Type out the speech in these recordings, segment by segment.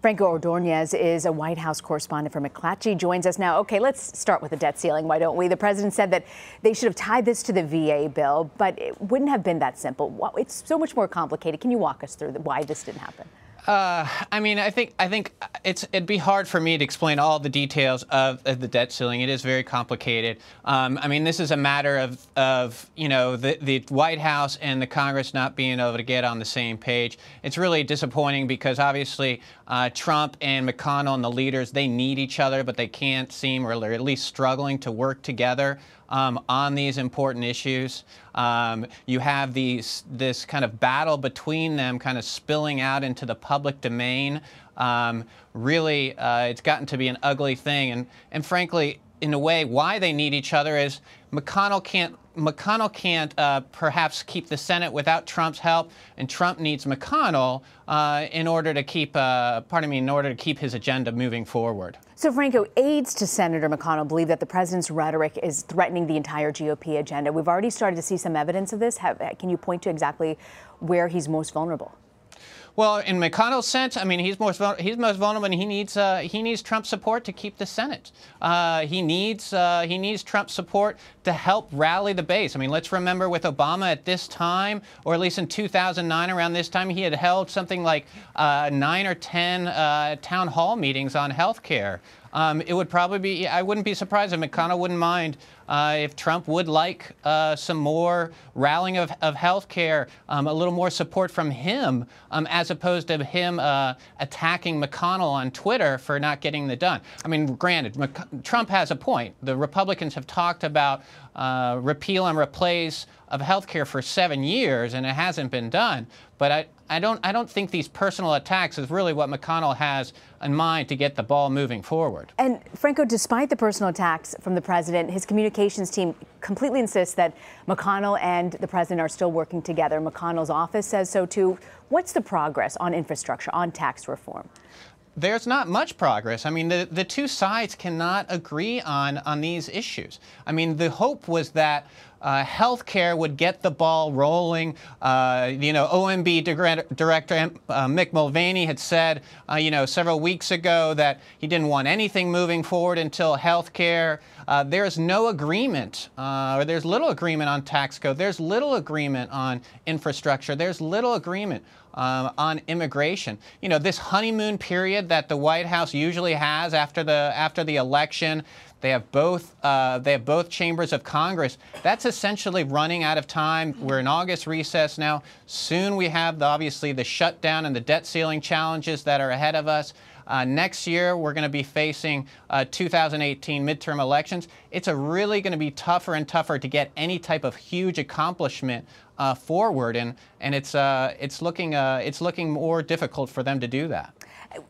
Franco Ordonez is a White House correspondent for McClatchy, joins us now. Okay, let's start with the debt ceiling, why don't we? The president said that they should have tied this to the VA bill, but it wouldn't have been that simple. It's so much more complicated. Can you walk us through why this didn't happen? I think it'd be hard for me to explain all the details of the debt ceiling. It is very complicated. This is a matter of the White House and the Congress not being able to get on the same page. It's really disappointing because obviously Trump and McConnell and the leaders, they need each other, but they can't seem, or they're at least struggling to work together on these important issues. You have this kind of battle between them kind of spilling out into the public domain. Really, it's gotten to be an ugly thing. And frankly, in a way, why they need each other is McConnell can't perhaps keep the Senate without Trump's help, and Trump needs McConnell in order to keep his agenda moving forward. So, Franco, aides to Senator McConnell believe that the president's rhetoric is threatening the entire GOP agenda. We've already started to see some evidence of this. Can you point to exactly where he's most vulnerable? Well, in McConnell's sense, he's most vulnerable, and he needs Trump's support to keep the Senate. He needs Trump's support to help rally the base. Let's remember with Obama at this time, or at least in 2009, around this time, he had held something like 9 or 10 town hall meetings on health care. It would probably be, I wouldn't be surprised if McConnell wouldn't mind if Trump would like some more rallying of health care, a little more support from him, as opposed to him attacking McConnell on Twitter for not getting it done. Granted, Trump has a point. The Republicans have talked about repeal and replace of health care for 7 years, and it hasn't been done. But I don't think these personal attacks is really what McConnell has in mind to get the ball moving forward. And Franco, despite the personal attacks from the president, his communications team completely insists that McConnell and the president are still working together. McConnell's office says so too. What's the progress on infrastructure, on tax reform? There's not much progress. The two sides cannot agree on these issues. The hope was that health care would get the ball rolling. OMB Director Mick Mulvaney had said, several weeks ago that he didn't want anything moving forward until health care. There's no agreement, or there's little agreement on tax code. There's little agreement on infrastructure. There's little agreement on immigration. This honeymoon period that the White House usually has after the election. They have both chambers of Congress. That's essentially running out of time. We're in August recess now. Soon we have obviously the shutdown and the debt ceiling challenges that are ahead of us. Next year, we're going to be facing 2018 midterm elections. It's really going to be tougher and tougher to get any type of huge accomplishment forward, and it's looking more difficult for them to do that.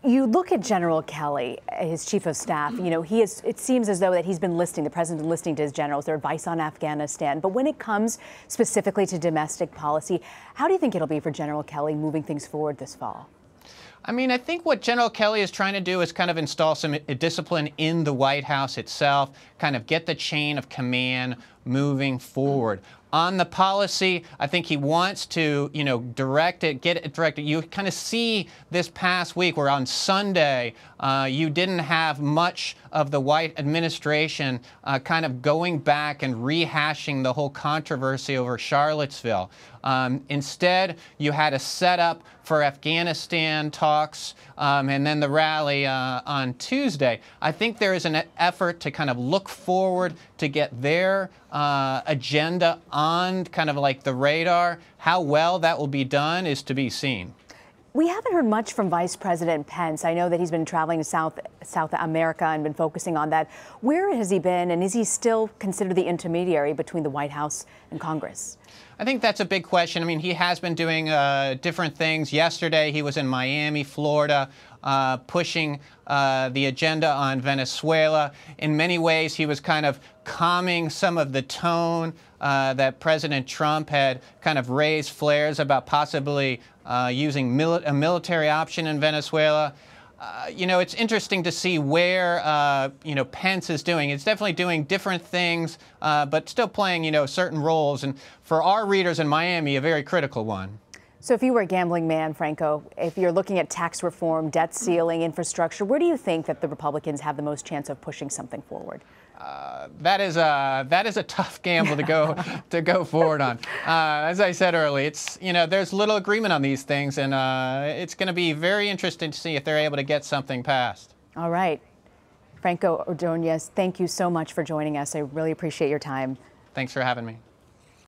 You look at General Kelly, his chief of staff. It seems as though that he's been listening. The president's been listening to his generals, their advice on Afghanistan. But when it comes specifically to domestic policy, how do you think it'll be for General Kelly moving things forward this fall? I think what General Kelly is trying to do is kind of install some discipline in the White House itself, kind of get the chain of command moving forward. On the policy, I think he wants to, direct it, get it directed. You kind of see this past week where on Sunday, you didn't have much of the White administration kind of going back and rehashing the whole controversy over Charlottesville. Instead, you had a setup for Afghanistan talks and then the rally on Tuesday. I think there is an effort to kind of look forward to get their agenda on kind of like the radar. How well that will be done is to be seen. We haven't heard much from Vice President Pence. I know that he's been traveling to South America and been focusing on that. Where has he been, and is he still considered the intermediary between the White House and Congress? I think that's a big question. He has been doing different things. Yesterday, he was in Miami, Florida, pushing the agenda on Venezuela. In many ways, he was kind of calming some of the tone that President Trump had kind of raised flares about possibly using a military option in Venezuela. It's interesting to see where, Pence is doing. It's definitely doing different things, but still playing, certain roles. And for our readers in Miami, a very critical one. So if you were a gambling man, Franco, if you're looking at tax reform, debt ceiling, infrastructure, where do you think that the Republicans have the most chance of pushing something forward? That is a tough gamble to go forward on. As I said earlier, there's little agreement on these things, and it's going to be very interesting to see if they're able to get something passed. All right. Franco Ordonez, thank you so much for joining us. I really appreciate your time. Thanks for having me.